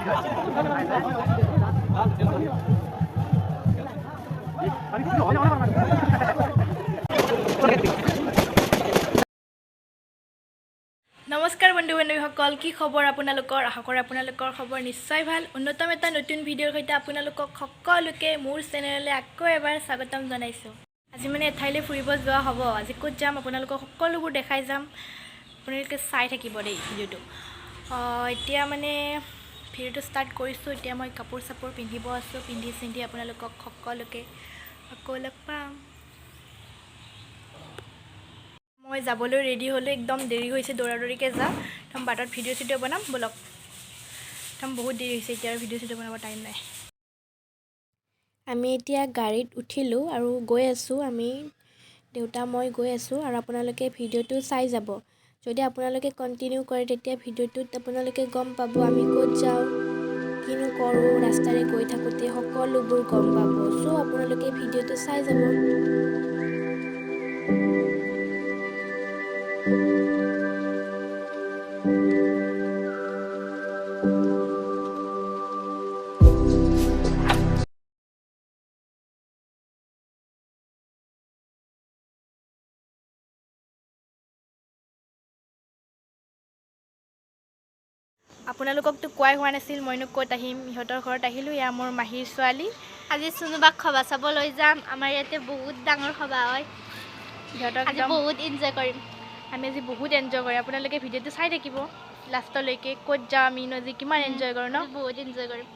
নমস্কাৰ বন্ধু বান্ধৱীসকল, কি খবৰ আপোনালোকৰ? আশা কৰোঁ আপোনালোকৰ খবৰ নিশ্চয় ভাল। উন্নতম এটা নতুন ভিডিঅ'ৰ সৈতে আপোনালোকক সকলোকে মোৰ চেনেললৈ আকৌ এবাৰ স্বাগতম জনাইছোঁ। আজি মানে এঠাইলৈ ফুৰিব যোৱা হ'ব। আজি ক'ত যাম আপোনালোকক সকলোবোৰ দেখাই যাম, আপোনালোকে চাই থাকিব দেই ভিডিঅ'টো। এতিয়া মানে ভিডিঅ'টো ষ্টাৰ্ট কৰিছোঁ। এতিয়া মই কাপোৰ চাপোৰ পিন্ধিব আছোঁ, পিন্ধি চিন্ধি আপোনালোকক সকলোকে আকৌ লগ পাম। মই যাবলৈ ৰেডি হ'লোঁ, একদম দেৰি হৈছে, দৌৰা দৌৰিকৈ যাম। একদম বাটত ভিডিঅ' চিডিঅ' বনাম ব'লক। একদম বহুত দেৰি হৈছে, এতিয়া আৰু ভিডিঅ' চিডিঅ' বনাব টাইম নাই। আমি এতিয়া গাড়ীত উঠিলোঁ আৰু গৈ আছোঁ। দেউতা মই গৈ আছোঁ আৰু আপোনালোকে ভিডিঅ'টো চাই যাব। যদি আপোনালোকে কণ্টিনিউ কৰে তেতিয়া ভিডিঅ'টোত আপোনালোকে গম পাব আমি ক'ত যাওঁ, কিনো কৰোঁ, ৰাস্তাৰে গৈ থাকোঁতে সকলোবোৰ গম পাব। চ' আপোনালোকে ভিডিঅ'টো চাই যাব। আপোনালোককতো কোৱাই হোৱা নাছিল মইনো ক'ত আহিম। ইহঁতৰ ঘৰত আহিলোঁ, এয়া মোৰ মাহীৰ ছোৱালী। আজি চুনুবাক সভা চাব লৈ যাম। আমাৰ ইয়াতে বহুত ডাঙৰ সভা হয়, সিহঁতক আজি বহুত এনজয় কৰিম। আমি আজি বহুত এনজয় কৰিম। আপোনালোকে ভিডিঅ'টো চাই থাকিব লাষ্টলৈকে, ক'ত যাওঁ আমি আজি কিমান এনজয় কৰোঁ ন। বহুত এনজয় কৰিম।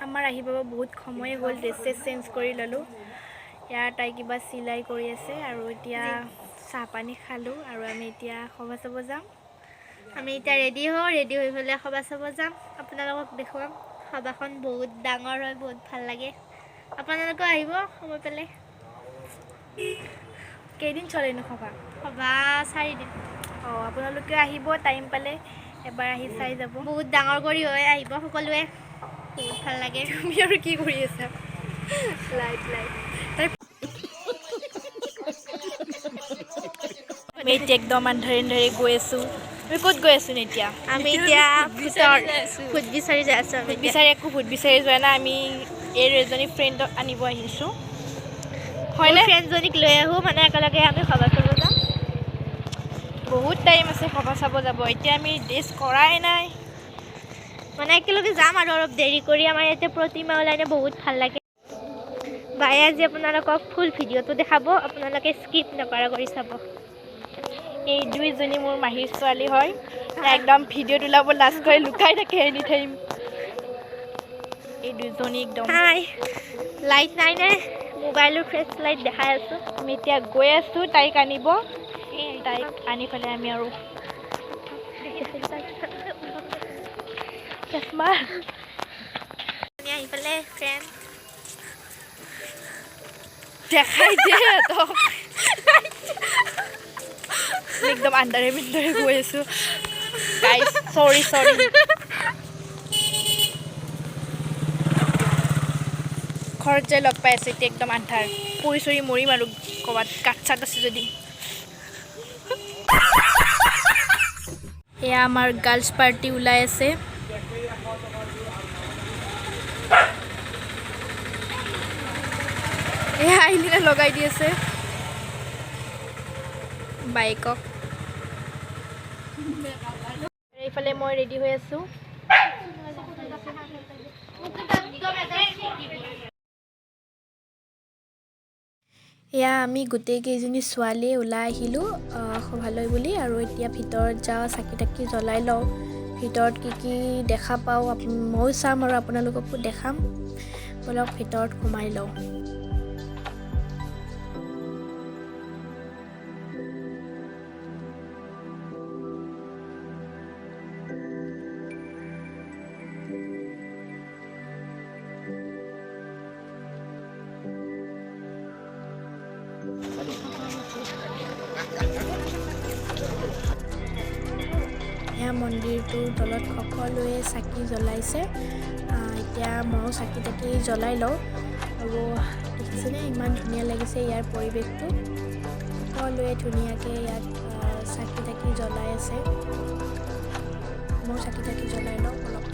আমাৰ আহি পাব বহুত সময়ে হ'ল, ড্ৰেছ চেছ চেঞ্জ কৰি ল'লোঁ। ইয়াৰ তাই কিবা চিলাই কৰি আছে আৰু এতিয়া চাহ পানী খালোঁ আৰু আমি এতিয়া সভা চাব যাম। আমি এতিয়া ৰেডি হওঁ, ৰেডি হৈ পেলাই সভা চাব যাম। আপোনালোকক দেখুৱাম। সভাখন বহুত ডাঙৰ হয়, বহুত ভাল লাগে। আপোনালোকেও আহিব সময় পালে। কেইদিন চলেনো সভা? সভা 4 দিন। আপোনালোকে আহিব টাইম পালে, এবাৰ আহি চাই যাব। বহুত ডাঙৰ কৰি হয়, আহিব সকলোৱে, বহুত ভাল লাগে। তুমি আৰু কি কৰি আছা? লাইট আমি এতিয়া একদম আন্ধাৰে আন্ধাৰে গৈ আছোঁ। আমি ক'ত গৈ আছোঁ এতিয়া? আমি এতিয়া ভূত বিচাৰি যাই আছোঁ। ভূত বিচাৰি যোৱা নাই, আমি এই এজনী ফ্ৰেণ্ডক আনিব আহিছোঁ। হয়নে? ফ্ৰেণ্ডজনীক লৈ আহোঁ, মানে একেলগে আমি সভা চাব যাম। বহুত টাইম আছে সভা চাব যাব, এতিয়া আমি ড্ৰেছ কৰাই নাই। মানে একেলগে যাম আৰু অলপ দেৰি কৰি। আমাৰ ইয়াতে প্ৰতিমা ওলাই বহুত ভাল লাগে। বায়ে আজি আপোনালোকক ফুল ভিডিঅ'টো দেখাব, আপোনালোকে স্কিপ নকৰা কৰি চাব। এই দুইজনী মোৰ মাহীৰ ছোৱালী হয়, একদম ভিডিঅ'ত ওলাব লাজ কৰি লুকাই থাকে এনি টাইম। এই দুজনী একদম লাইট নাই নে? মোবাইলৰ ফ্লেছ লাইট দেখাই আছোঁ। আমি এতিয়া গৈ আছোঁ তাইক আনিব। তাইক আনি পেলাই আমি আৰু চশমা আহি পেলাই ফ্ৰেণ্ড দেখাই দিয়ে তক। একদম আন্ধাৰে বিন্ধাৰে গৈ আছোঁ। গাইজ চৰি ঘৰত যাই লগ পাই আছোঁ। এতিয়া একদম আন্ধাৰ, পৰি চৰি মৰিম আৰু ক'ৰবাত কাঠ চাট আছে যদি। এয়া আমাৰ গাৰ্লছ পাৰ্টি ওলাই আছে। এয়া আইলিনা লগাই দি আছে বাইকক। এইফালে মই ৰেডি হৈ আছোঁ। এয়া আমি গোটেইকেইজনী ছোৱালীয়ে ওলাই আহিলোঁ সভালৈ বুলি, আৰু এতিয়া ভিতৰত যাওঁ, চাকি তাকি জ্বলাই লওঁ। ভিতৰত কি কি দেখা পাওঁ ময়ো চাম আৰু আপোনালোককো দেখাম। বলক ভিতৰত সোমাই লওঁ। এয়া মন্দিৰটোৰ তলত সকলোৱে চাকি জ্বলাইছে। এতিয়া ময়ো চাকি তাকি জ্বলাই লওঁ। আৰু দেখিছেনে ইমান ধুনীয়া লাগিছে ইয়াৰ পৰিৱেশটো। সকলোৱে ধুনীয়াকৈ ইয়াত চাকি তাকি জ্বলাই আছে। মই চাকি জ্বলাই লওঁ অলপ।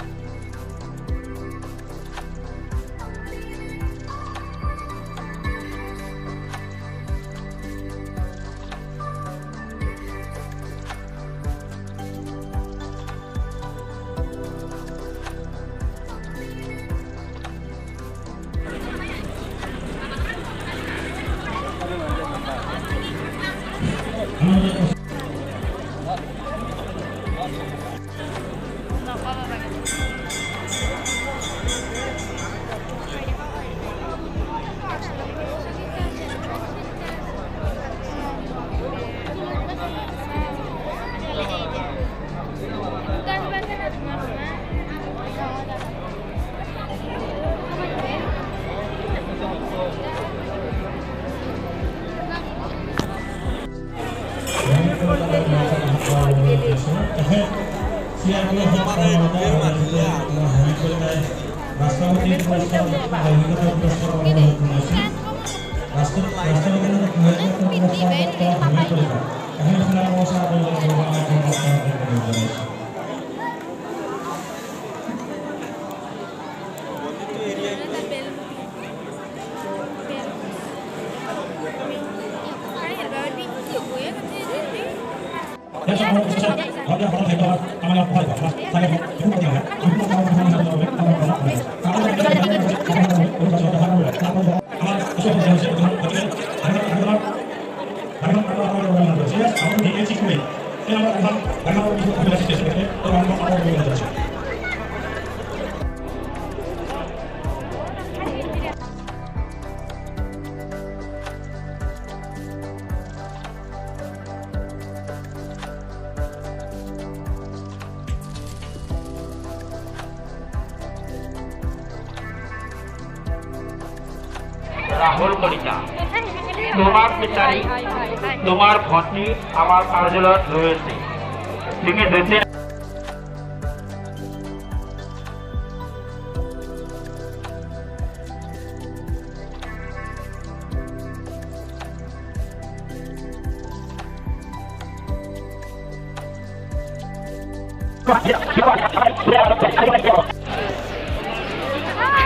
রাহুল কলিতা তোমার পিতারি তোমার ভন্টি আমার কার্যালয়ত রয়েছে তুমি যেতে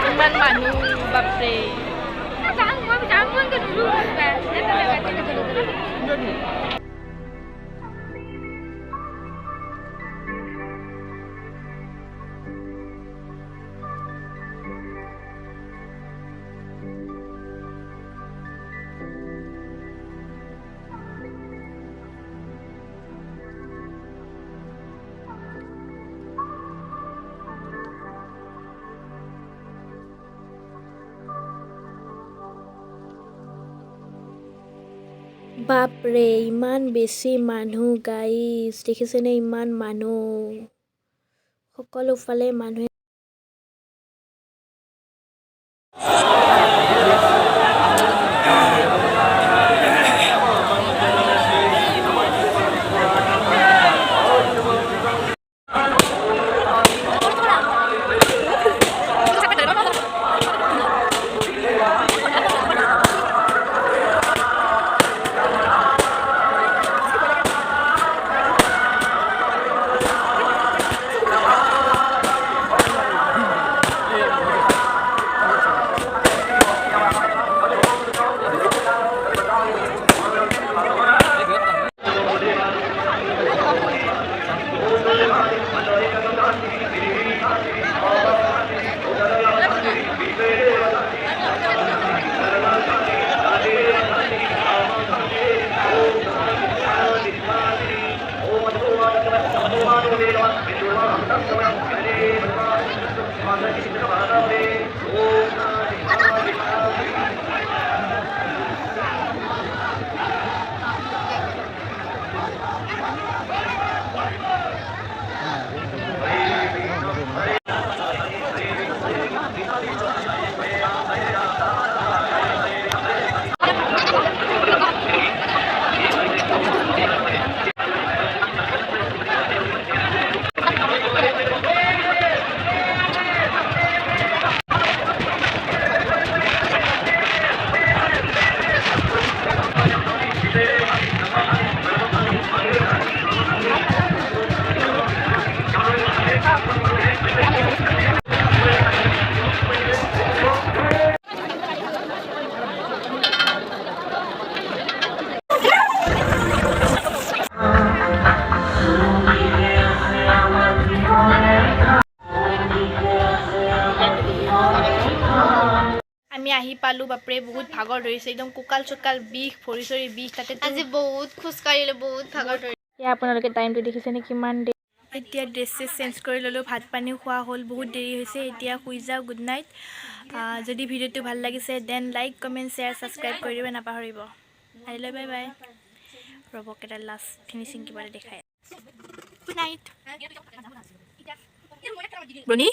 ইমান মানুহ বাপৰে বাপৰে ইমান বেছি মানুহ গাইজ দেখিছেনে ইমান মানুহ সকলো ফালে মানুহে আহি পালোঁ বাপৰে বহুত ভাগৰ ধৰিছে একদম কঁকাল চকাল বিষ ভৰি চৰি বিষ তাতে আজি বহুত খোজকাঢ়িলোঁ বহুত ভাগৰ ধৰিলোঁ এয়া আপোনালোকে টাইমটো দেখিছেনে কিমান দেৰি এতিয়া ড্ৰেছ চেছ চেঞ্জ কৰি ল'লোঁ ভাত পানীও খোৱা হ'ল বহুত দেৰি হৈছে এতিয়া শুই যাওঁ গুড নাইট যদি ভিডিঅ'টো ভাল লাগিছে then like comment share subscribe কৰি দিব নাপাহৰিব আহিলে বাই বাই ৰ'বক এটা লাষ্ট ফিনিচিং কিবা দেখাই গুড নাইট বনি